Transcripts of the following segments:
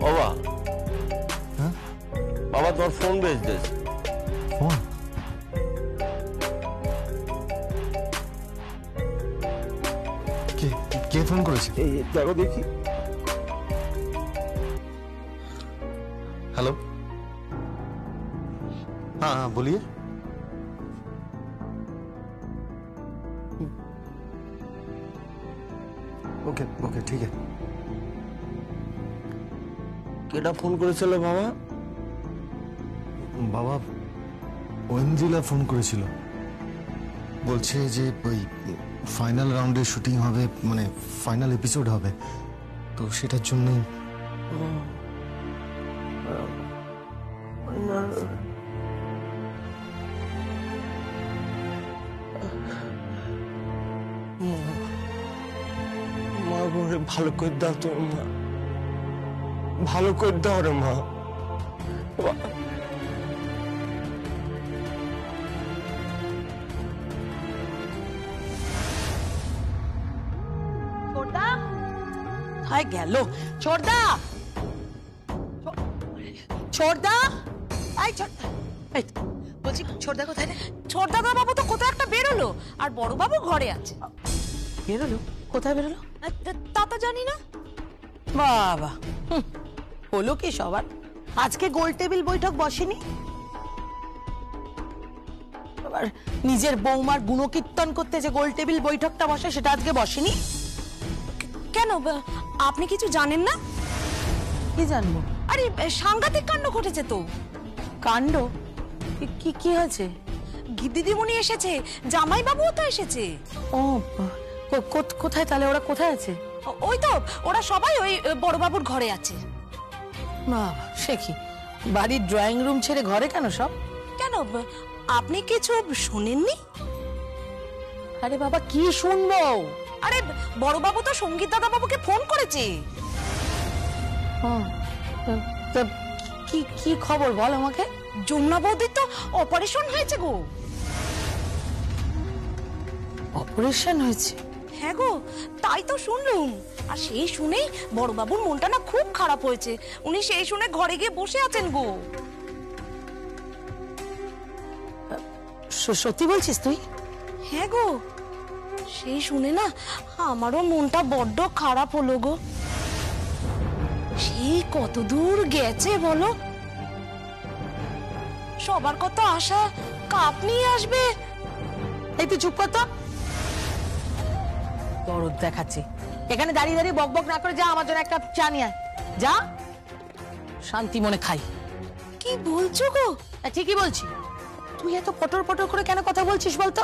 বাবা বাবা তোর ফোন বেচ দিস। ফোন? কে ফোন করেছে? দেখো দেখি। हेलो, हाँ हाँ बोलिए। ओके ओके ठीक है। কেটা ফোন করেছিল বাবা? বাবা ঐন্দ্রিলা ফোন করেছিল, বলছে যে ওই ফাইনাল রাউন্ডে শুটিং হবে, মানে ফাইনাল এপিসোড হবে, তো সেটার জন্যই। মা বলে ভালো করে দাও তো মা, ভালো করে দাও রে মা। ছোটদা হায় গেল। ছোটদা ছোটদা এই বলছি ছোটদা কোথায় রে? ছোটদা বাবু তো কোথাও একটা বেরোলো, আর বড় বাবু ঘরে আছে। বেরোলো? কোথায় বেরোলো তা তো জানি না। বাবা হলো কি সবার? আজকে গোল টেবিল বৈঠক বসেনি? আবার নিজের বৌমার গুণকীর্তন করতে যে গোল টেবিল বৈঠকটা বসে সেটা আজকে বসেনি কেন? আপনি কিছু জানেন না? কি জানবো? আরে সাংঘাতিক কাণ্ড ঘটেছে তো। কাণ্ড? কি কি হয়েছে? দিদিমণি এসেছে, জামাই বাবুও তো এসেছে। ও কোথায় তাহলে? ওরা কোথায় আছে? ওই তো ওরা সবাই ওই বড় বাবুর ঘরে আছে। বাবা সে কি, বাড়ির ড্রয়িং রুম ছেড়ে ঘরে কেন সব? কেন আপনি কিছু শোনেননি? আরে বাবা কি শুনবো? আরে বড় বাবু তো সঙ্গীত দাদা বাবুকে ফোন করেছে। কি কি খবর বল আমাকে। যমুনা বৌদির তো অপারেশন হয়েছে গো। অপারেশন হয়েছে? হ্যাঁ গো, তাই তো শুনলুম। আর সেই শুনেই বড় বাবুর মনটা না খুব খারাপ হয়েছে। উনি সেই শুনে ঘরে গিয়ে বসে আছেন গো। সত্যি বলছিস তুই? হ্যাঁ গো, সেই শুনে না আমারও মনটা বড্ড খারাপ হলো গো। সেই কত দূর গেছে বলো। সবার কত আশা কাপ নিয়ে আসবে। এই তুই চুপ কর তো। দরদ দেখাচ্ছে। এখানে দাঁড়িয়ে দাঁড়িয়ে বকবক না করে যা, আমার জন্য একটা চা নিয়ে আয় যা, শান্তি মনে খাই। কি বলছো গো? ঠিকই বলছি। তুই এত পটর পটর করে কেন কথা বলছিস বলতো?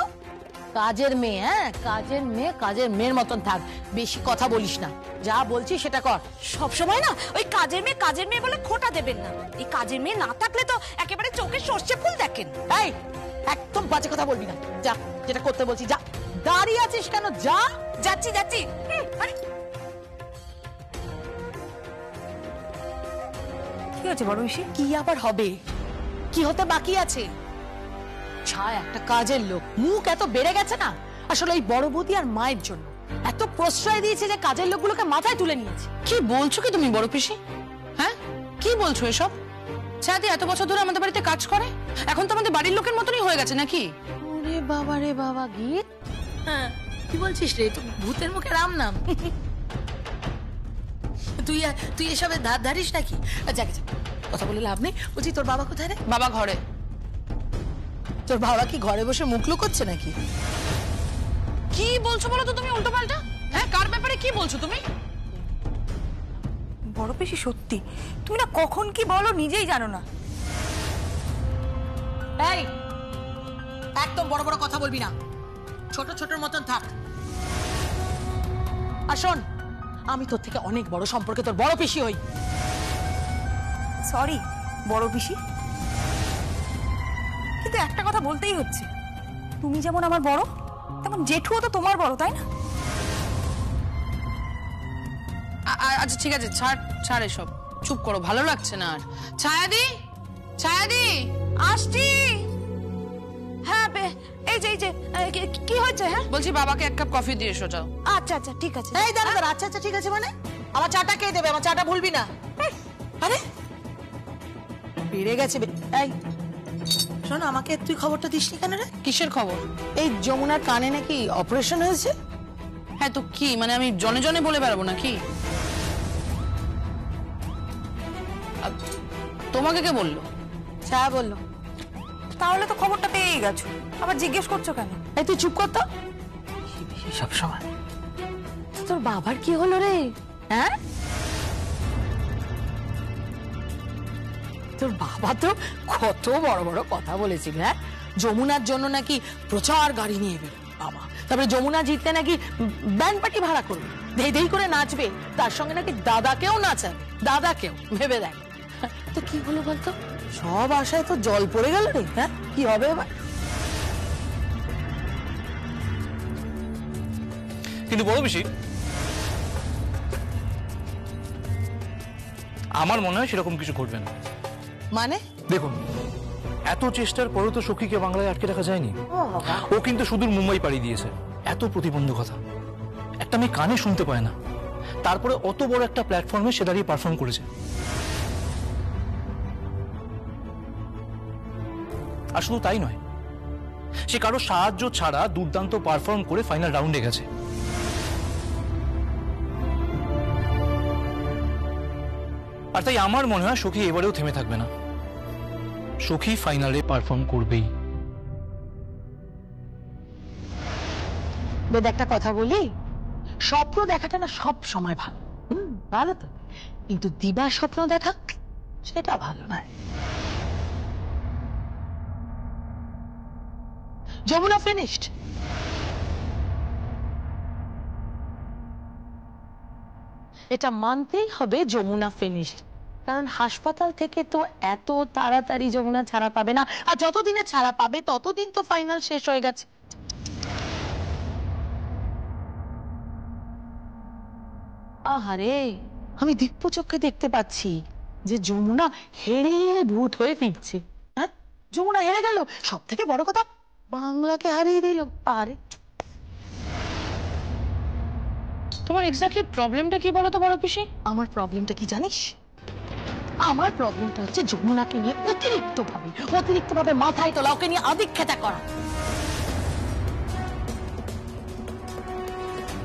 কাজের মেয়ে, হ্যাঁ কাজের মেয়ে, কাজের মেয়ের মতন থাক, বেশি কথা বলিস না। যা বলছি সেটা কর। সব সময় না ওই কাজের মেয়ে বলে খোঁটা দেবেন না। এই কাজের মেয়ে না থাকলে তো একেবারে চোখে সর্ষে ফুল দেখেন। এই একদম বাজে কথা বলবি না, যা যেটা করতে বলছি যা। দাঁড়িয়ে আছিস কেন? যা। যাচ্ছি যাচ্ছি। কি হয়েছে বড় বেশি? কি আবার হবে? কি হতে বাকি আছে? ছায় একটা কাজের লোক, মুখ এত বেড়ে গেছে না আসলে এই বড় বৌদি আর মায়ের জন্য। এত প্রশ্রয় দিয়েছে যে কাজের লোকগুলোকে মাথায় তুলে নিয়েছে। কি বলছো কি তুমি বড় পিসি? হ্যাঁ কি বলছো এসব? ছায়াদি এত বছর ধরে আমাদের বাড়িতে কাজ করে, এখন তো আমাদের বাড়ির লোকের মতনই হয়ে গেছে নাকি? ওরে বাবা রে বাবা, গীত হ্যাঁ কি বলছিস রে? তো ভূতের মুখে রাম নাম। তুই এসবে ধার ধারিস নাকি? যাকে কথা বলে লাভ নেই। বলছি তোর বাবা কোথায় রে? বাবা ঘরে। তোর বাবা কি ঘরে বসে মুখ লুকোচ্ছে নাকি? কি বলছো বলো তো তুমি উল্টো পাল্টা? হ্যাঁ কার ব্যাপারে কি বলছো তুমি? বড় বেশি সত্যি, তুমি না কখন কি বলো নিজেই জানো না। এই একদম বড় বড় কথা বলবি না, ছোট ছোটর মতন থাক। আর শোন, আমি তোর থেকে অনেক বড় সম্পর্কে তোর বড় পিসি হই। সরি বড় পিসি, কিন্তু একটা কথা বলতেই হচ্ছে, তুমি যেমন আমার বড় তেমন জেঠুও তো তোমার বড়, তাই না? আচ্ছা ঠিক আছে, ছাড় এসব, চুপ করো, ভালো লাগছে না আর। ছায়াদি, ছায়াদি আসছি। হ্যাঁ এই যে কি হয়েছে? হ্যাঁ বলছি বাবাকে এক কাপ কফি দিয়ে এসো যাও। আচ্ছা আচ্ছা ঠিক আছে। এই দাঁড়া, আচ্ছা আচ্ছা ঠিক আছে মানে আমার চাটা কে দেবে? আমার চাটা ভুলবি না। আরে বেড়ে গেছে এই শোন, আমাকে তুই খবরটা দিসনি কেন রে? কিসের খবর? এই যমুনার কানে নাকি অপারেশন হয়েছে। হ্যাঁ তো কি মানে আমি জনে জনে বলে বেড়াবো নাকি? তোমাকে কে বললো? ছায়া বললো। তাহলে তো খবরটা পেয়েই গেছো, আবার জিজ্ঞেস করছো কেন? এই তুই চুপ কর তো। সব সময় তোর বাবার কি হলো রে? হ্যাঁ, তোর বাবা তো কত বড় বড় কথা বলেছিল। হ্যাঁ, যমুনার জন্য নাকি প্রচার গাড়ি নিয়ে বেরো বাবা, তারপরে যমুনা জিততে নাকি ব্যান্ড পার্টি ভাড়া করবে, ধেই ধেই করে নাচবে, তার সঙ্গে নাকি দাদাকেও নাচাবে, দাদাকেও। ভেবে দেখ তো কি হলো বলতো? সব আশায় তো জল পড়ে গেল রে। হ্যাঁ, কি হবে এবার? কিন্তু বড় বেশি আমার মনে হয় সেরকম কিছু ঘটবে না। মানে দেখুন, এত চেষ্টার পরেও তো সখীকে বাংলায় আটকে রাখা যায়নি। ও কিন্তু সুদূর মুম্বাই পাড়ি দিয়েছে। এত প্রতিবন্ধকতা, একটা মেয়ে কানে শুনতে পায় না, তারপরে অত বড় একটা প্ল্যাটফর্মে সে দাঁড়িয়ে পারফর্ম করেছে। আর শুধু তাই নয়, সে কারো সাহায্য ছাড়া দুর্দান্ত পারফর্ম করে ফাইনাল রাউন্ডে গেছে। আর তাই আমার মনে হয় সখী এবারেও থেমে থাকবে না, সখী ফাইনালে পারফর্ম করবেই। বেদ, একটা কথা বলি, স্বপ্ন দেখাটা না সব সময় ভালো। ভালো তো, কিন্তু দিবা স্বপ্ন দেখা সেটা ভালো নয়। যমুনা ফিনিশড। এটা মানতেই হবে, যমুনা ফিনিশড। কারণ হাসপাতাল থেকে তো এত তাড়াতাড়ি যমুনা ছাড়া পাবে না, আর যতদিনে ছাড়া পাবে ততদিন তো ফাইনাল শেষ হয়ে গেছে। আহারে, আমি দিব্য চোখে দেখতে পাচ্ছি যে যমুনা হেরে ভূত হয়ে ফিরছে। হ্যাঁ, যমুনা হেরে গেল, সব থেকে বড় কথা বাংলাকে হারিয়ে দিল। আরে তোমার এক্স্যাক্টলি প্রবলেমটা কি বলো তো বড় পিসি? আমার প্রবলেমটা কি জানিস? আমার প্রবলেমটা হচ্ছে যমুনাকে নিয়ে অতিরিক্ত ভাবে মাথায় তোলা, ওকে নিয়ে আদিক্ষেতা করা।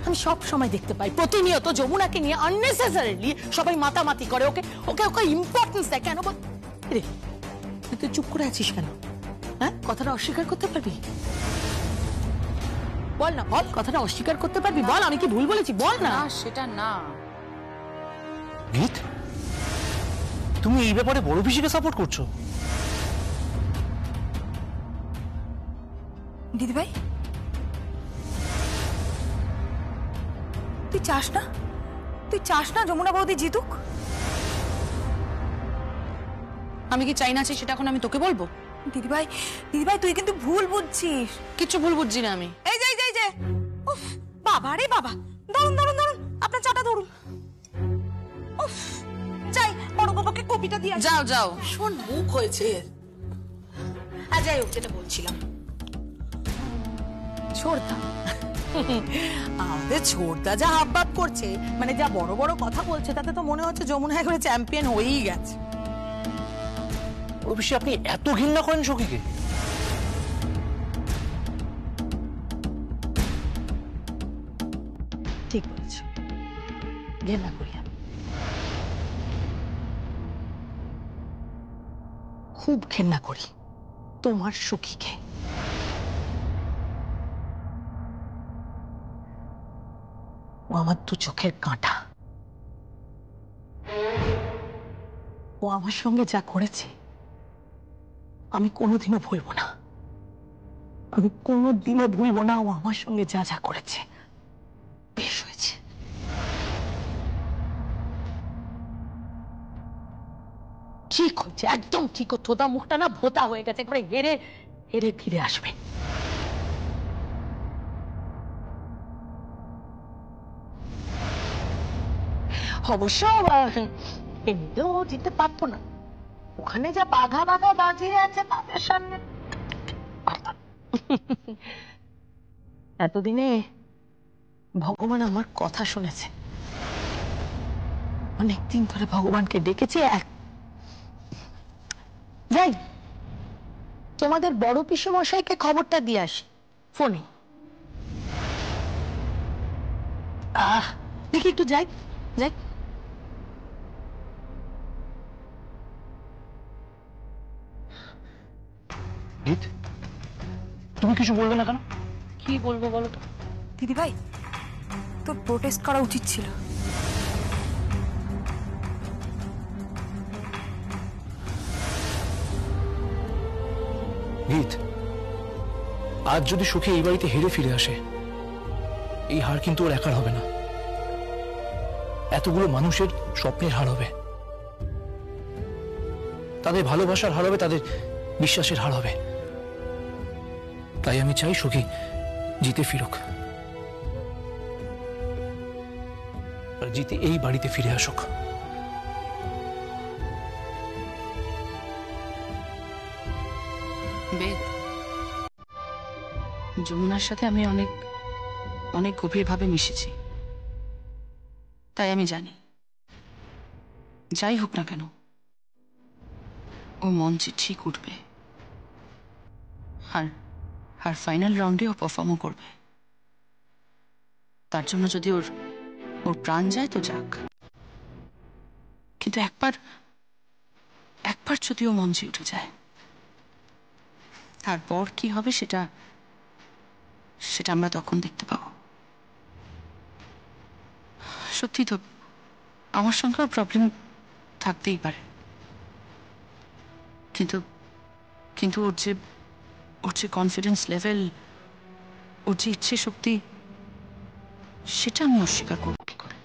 আমি সব সময় দেখতে পাই প্রতিনিয়ত যমুনাকে নিয়ে আননেসেসারিলি সবাই মাতামাতি করে, ওকে ওকে ওকে ইম্পর্টেন্স দেয়। কেন বল রে? তুই চুপ করে আছিস কেন? হ্যাঁ, কথাটা অস্বীকার করতে পারবি? বল না, বল, কথাটা অস্বীকার করতে পারবি? বল, আমি কি ভুল বলেছি? বল না। সেটা না। গীত, তুমি এই ব্যাপারে বড় পিসিকে সাপোর্ট করছো? দিদিভাই, তুই চাস না যমুনা বৌদি জিতুক? আমি কি চাই না চাই সেটা এখন আমি তোকে বলবো? দিদিভাই, তুই কিন্তু ভুল বুঝছিস। কিচ্ছু ভুল বুঝছি না আমি। এই যে উফ, বাবা রে বাবা, ধরুন আপনার চাটা ধরুন। উফ, যাই বড় বাবাকে কপিটা দিয়ে আসি। যাও। শোন, মুখ হয়েছে। আর যাই হোক, যেটা বলছিলাম, ছোড়দা আমাদের ছোড়দা যা হাবভাব করছে, মানে যা বড় বড় কথা বলছে, তাতে তো মনে হচ্ছে যমুনা করে চ্যাম্পিয়ন হয়েই গেছে। বড় পিসি, আপনি এত ঘৃণা করেন সখীকে? ঠিক বলেছ, ঘেন্না করি আমি, খুব ঘেন্না করি তোমার সখীকে। ও আমার দু চোখের কাঁটা। ও আমার সঙ্গে যা করেছে আমি কোনোদিনও ভুলবো না। ও আমার সঙ্গে যা যা করেছে। বেশ হয়েছে। ঠিক হয়েছে, একদম ঠিক। তোদা মুখটা না ভোতা হয়ে গেছে, একবারে হেরে হেরে ফিরে আসবে। অবশ্য এমনিতেও যেতে পারতো না, ওখানে যা বাঘা বাঁধিয়ে আছে তাদের সামনে। এতদিনে ভগবান আমার কথা শুনেছে, অনেকদিন ধরে ভগবানকে ডেকেছি যাই তোমাদের বড় পিসেমশাইকে খবরটা দিয়ে আসি ফোনে। দেখি একটু যাই যাই। গীত, তুমি কিছু বলবে না কেন? কি বলবো বলো তো? দিদি ভাই, তোর প্রোটেস্ট করা উচিত ছিল। গীত, আজ যদি সুখে এই বাড়িতে হেরে ফিরে আসে, এই হার কিন্তু ওর একার হবে না, এতগুলো মানুষের স্বপ্নের হার হবে, তাদের ভালোবাসার হার হবে, তাদের বিশ্বাসের হার হবে। তাই আমি চাই সুখী জিতে ফিরুক, আর জিতে এই বাড়িতে ফিরে আসুক। বেদ, যমুনার সাথে আমি অনেক অনেক গভীরভাবে মিশেছি, তাই আমি জানি যাই হোক না কেন ও মঞ্চে ঠিক উঠবে, আর আর ফাইনাল রাউন্ডে ও পারফর্মও করবে। তার জন্য যদি ওর ওর প্রাণ যায় তো যাক, কিন্তু একবার একবার যদি ও মঞ্চে উঠে যায়, তারপর কি হবে সেটা সেটা আমরা তখন দেখতে পাবো। সত্যি তো আমার সঙ্গে প্রবলেম থাকতেই পারে, কিন্তু কিন্তু ওর যে কনফিডেন্স লেভেল, ওর যে ইচ্ছে শক্তি, সেটা আমি অস্বীকার করব কি করে?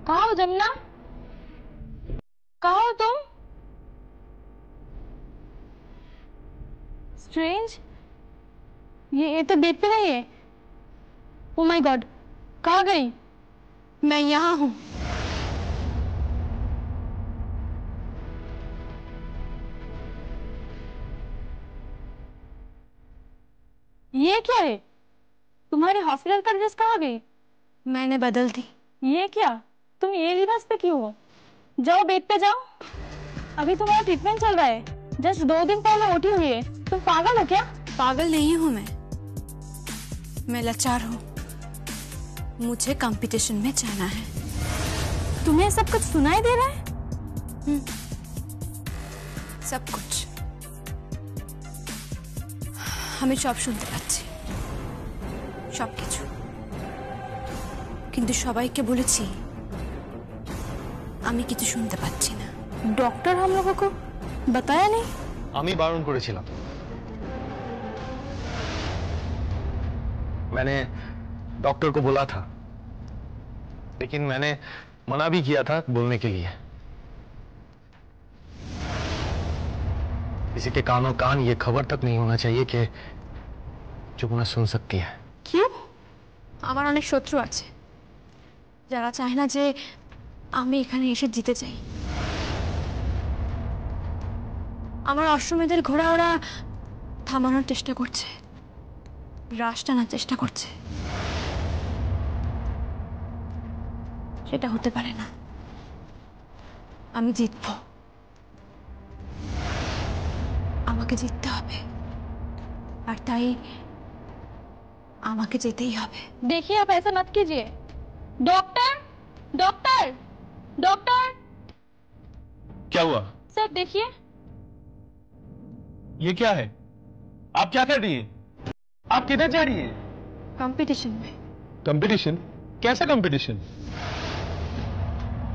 कहाँ हो जमुना? कहाँ हो तुम? स्ट्रेंज, ये तो बेड पे नहीं है। ओ माय गॉड, कहाँ गई? मैं यहाँ हूँ। ये क्या है? तुम्हारी हॉस्पिटल का ड्रेस कहाँ गई? मैंने बदल दी। ये क्या? तुम ये लिबास पे क्यों हो? जाओ बेड पे जाओ, अभी तुम्हारा ट्रीटमेंट चल रहा है। जस्ट 2 दिन पहले ओटी हुई है। तुम पागल हो क्या? पागल नहीं हूं मैं लाचार हूँ। मुझे कंपटीशन में जाना है। तुम्हें सब कुछ सुनाई दे रहा है? सब कुछ আমি সব শুনতে পাচ্ছি, সবকিছু, কিন্তু সবাইকে বলেছি আমি কিছু শুনতে পাচ্ছি না। डॉक्टर हम लोगों को बताया नहीं? আমি বারণ করেছিলাম। मैंने डॉक्टर को बोला था, लेकिन मैंने मना भी किया था बोलने के लिए। किसी के कानों कान ये खबर तक नहीं होना चाहिए कि যমুনা सुन सकती है। क्यों? আমার অনেক শত্রু আছে যারা চায় না যে আমি এখানে এসে জিতে যাই। আমার অশ্বমেধের ঘোড়া ওরা থামানোর চেষ্টা করছে, রাশ টানার চেষ্টা করছে। সেটা হতে পারে না, আমি জিতবো, আমাকে জিততে হবে, আর তাই আমাকে যেতেই হবে। देखिए आप ऐसा मत कीजिए। डॉक्टर, डॉक्टर, डॉक्टर, क्या हुआ? सर देखिए। ये क्या है? आप क्या कर रही हैं? आप किधर जा रही हैं? कंपटीशन में। कंपटीशन? कैसा कंपटीशन?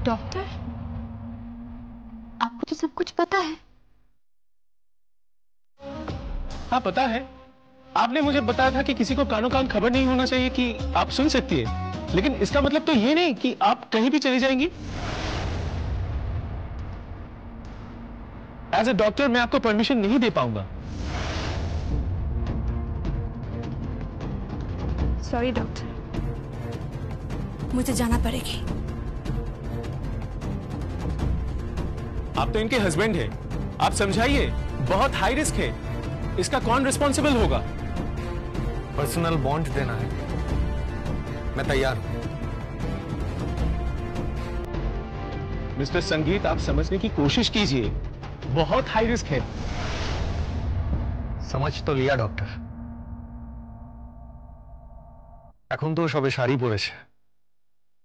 डॉक्टर, आपको तो सब कुछ पता है। हाँ पता है। आपने मुझे बताया था कि किसी को कानों कान खबर नहीं होना चाहिए कि आप सुन सकती है, लेकिन इसका मतलब तो ये नहीं कि आप कहीं भी चली जाएंगी। एज ए डॉक्टर मैं आपको परमिशन नहीं दे पाऊंगा। सॉरी डॉक्टर, मुझे जाना पड़ेगी। आप तो इनके हस्बैंड हैं, आप समझाइए, बहुत हाई रिस्क है, इसका कौन रिस्पॉन्सिबल होगा? पर्सनल बॉन्ड देना है, मैं तैयार हूं। मिस्टर संगीत, आप समझने की कोशिश कीजिए, बहुत हाई रिस्क है। समझ तो लिया डॉक्टर, এখন তো সবে শাড়ি পরেছে,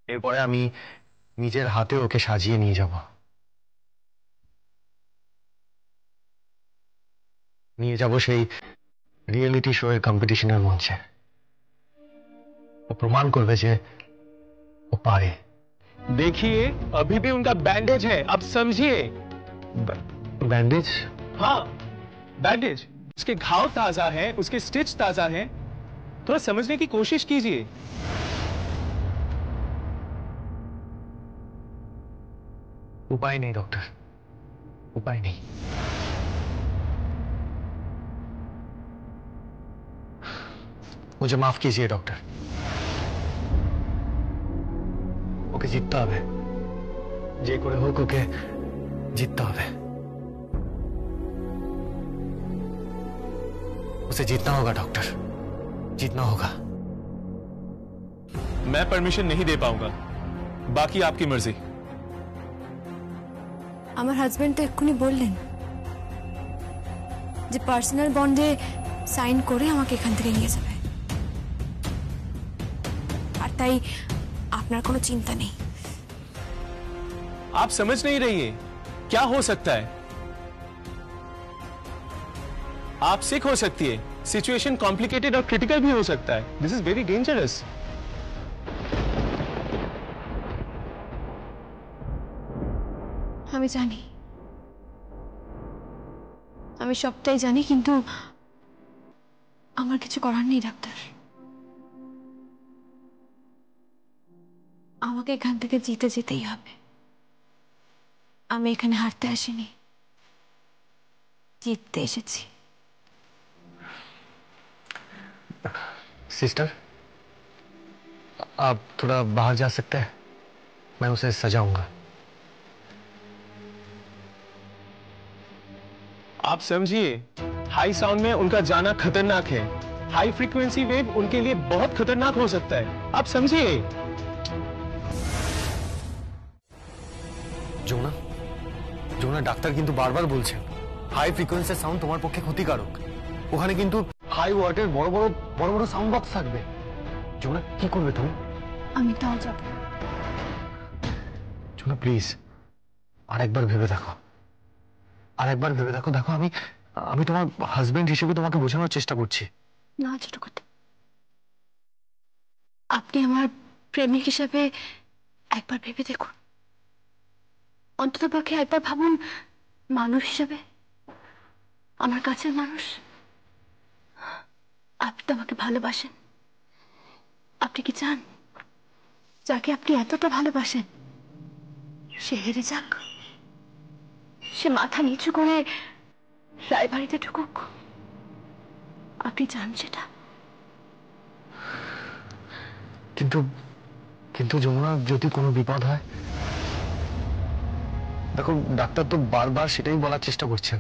এরপরে আমি নিজের হাতে ওকে সাজিয়ে নিয়ে যাব, সেই রিয়েলিটি শো এর কম্পিটিশনের মঞ্চে। ও প্রমাণ করবে যে ও পারে। देखिए, अभी भी उनका बैंडेज है, अब समझिए। बैंडेज? हाँ, बैंडेज। उसके घाव ताजा है, उसके स्टिच ताजा है, थोड़ा समझने की कोशिश कीजिए। उपाय नहीं डॉक्टर, उपाय नहीं। मुझे माफ कीजिए डॉक्टर, ওকে জিততে হবে, যে করে হোক ওকে জিততে হবে, उसे जीतना होगा डॉक्टर, जीतना होगा। मैं परमिशन नहीं दे पाऊंगा, बाकी आपकी मर्जी। আমার হাজবেন্ড তো এক্ষুনি বললেন যে পার্সোনাল বন্ডে সাইন করে আমাকে এখান থেকে নিয়ে যাবে, আর তাই আপনার কোনো চিন্তা নেই। आप समझ नहीं रही है, क्या हो सकता है? आप सिक हो सकती है, सिचुएशन कॉम्प्लिकेटेड और क्रिटिकल भी हो सकता है। This is very dangerous. আমি জানি, আমি সবটাই জানি, কিন্তু আমার কিছু করার নেই ডাক্তার। আমাকে এখান থেকে জিতে যেতেই হবে। আমি এখানে হারতে আসিনি, জিততে এসেছি। सिस्टर, आप थोड़ा बाहर जा सकते हैं, मैं उसे सजाऊंगा। आप समझिए, हाई साउंड में उनका जाना खतरनाक है। हाई फ्रीक्वेंसी वेव उनके लिए बहुत खतरनाक हो सकता है, आप समझिए। যমুনা, যমুনা, ডাক্তার কিন্তু বারবার বলছেন হাই ফ্রিকোয়েন্সি সাউন্ড তোমার পক্ষে ক্ষতিকারক। ওখানে কিন্তু হাই ওয়াটের বড় বড় সাউন্ড বক্স থাকবে। যমুনা, কি করবে তুমি? আমি তাও যাব। যমুনা প্লিজ, আরেকবার ভেবে দেখো, আরেকবার ভেবে দেখো। দেখো, আমি তোমার হাজবেন্ড হিসেবে তোমাকে বোঝানোর চেষ্টা করছি। না ছোট কথা, আপনি আমার প্রেমিক হিসেবে একবার ভেবে দেখুন, অন্তত পক্ষে একবার ভাবুন মানুষ হিসেবে, আমার কাছের মানুষ। আপনি তো আমাকে ভালোবাসেন। আপনি কি চান যাকে আপনি এতটা ভালোবাসেন সে হেরে যাক, সে মাথা নিচু করে রায়বাড়িতে ঢুকুক? আপনি চান সেটা? কিন্তু যমুনা, যদি কোনো বিপদ হয়? দেখো, ডাক্তার তো বারবার সেটাই বলার চেষ্টা করছেন।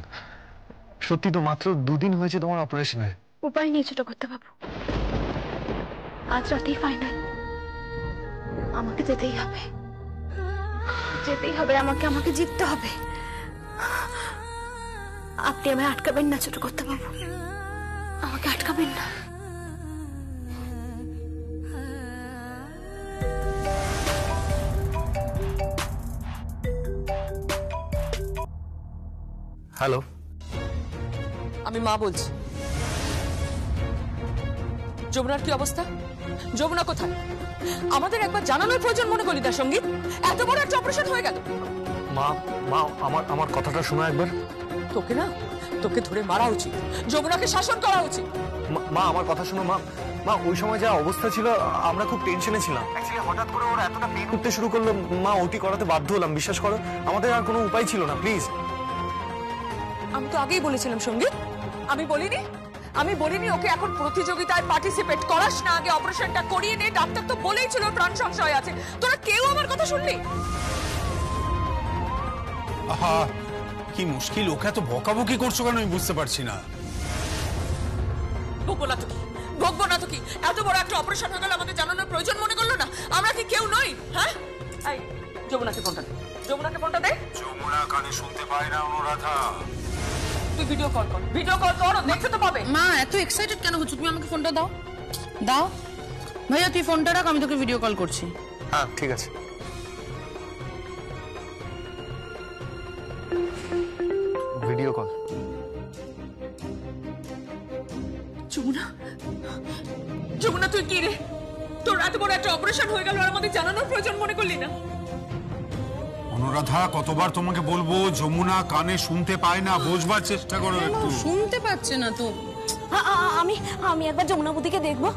সত্যি তো মাত্র 2 দিন হয়েছে তোমার অপারেশনের। উপায় নেই ছোট করতে বাবু, আজ রাতেই ফাইনাল। আমাকে যেতেই হবে, যেতেই হবে, আমাকে জিততে হবে। আপনি আমায় আটকাবেন না ছোট করতে বাবু, আমাকে আটকাবেন না। হ্যালো, আমি মা বলছি। যমুনার কি অবস্থা? যমুনা কোথায়? আমাদের একবার জানানোর প্রয়োজন মনে করি না সঙ্গীত? এত বড় একটা অপারেশন হয়ে গেল। মা, আমার কথাটা শোনো একবার। তোকে ধরে মারা উচিত, যমুনাকে শাসন করা উচিত। মা, আমার কথা শোনো। মা, ওই সময় যা অবস্থা ছিল আমরা খুব টেনশনে ছিলাম। অ্যাকচুয়ালি হঠাৎ করে ওরা এতটা পেন করতে শুরু করলো, মা ওটি করাতে বাধ্য হলাম। বিশ্বাস করো, আমাদের আর কোনো উপায় ছিল না। প্লিজ। আমি তো আগেই বলেছিলাম সঙ্গীত, আমি বলিনি ওকে এখন প্রতিযোগিতায় পার্টিসিপেট করাস না, আগে অপারেশনটা করিয়ে নে। ডাক্তার তো বলেই ছিল প্রাণ সংশয় আছে। তোরা কেউ আমার কথা শুনলি? আহা, কি মুশকিল, ওকে এত বকাবকি করছো কেন আমি বুঝতে পারছি না। বকবো না তো কি, ভোগবো না তো কি? এত বড় একটা অপারেশন হয়ে গেল, আমাদের জানানোর প্রয়োজন মনে করলো না? আমরা কি কেউ নই? হ্যাঁ, এই যমুনাকে ফোনটা দে, যমুনাকে ফোনটা দে। যমুনা কানে শুনতে পায় না অনুরাধা। তুই ভিডিও কল কর, ভিডিও কল কর, দেখতে তো পাবে। মা এত এক্সাইটেড কেন হচ্ছে? তুমি আমাকে ফোনটা দাও, দাও ভাইয়া, তুই ফোনটা রাখ, আমি তোকে ভিডিও কল করছি। হ্যাঁ ঠিক আছে। Video call. যমুনা, যমুনা তুই কি রে? তোর এত বড় একটা অপারেশন হয়ে গেল আর আমাদের জানানোর প্রয়োজন মনে করলি না? অনুরাধা, কতবার তোমাকে বলবো, যমুনা কানে শুনতে পায় না, বোঝবার চেষ্টা করো একটু। শুনতে পাচ্ছে না তো। আমি একবার যমুনা বুদিকে দেখবো।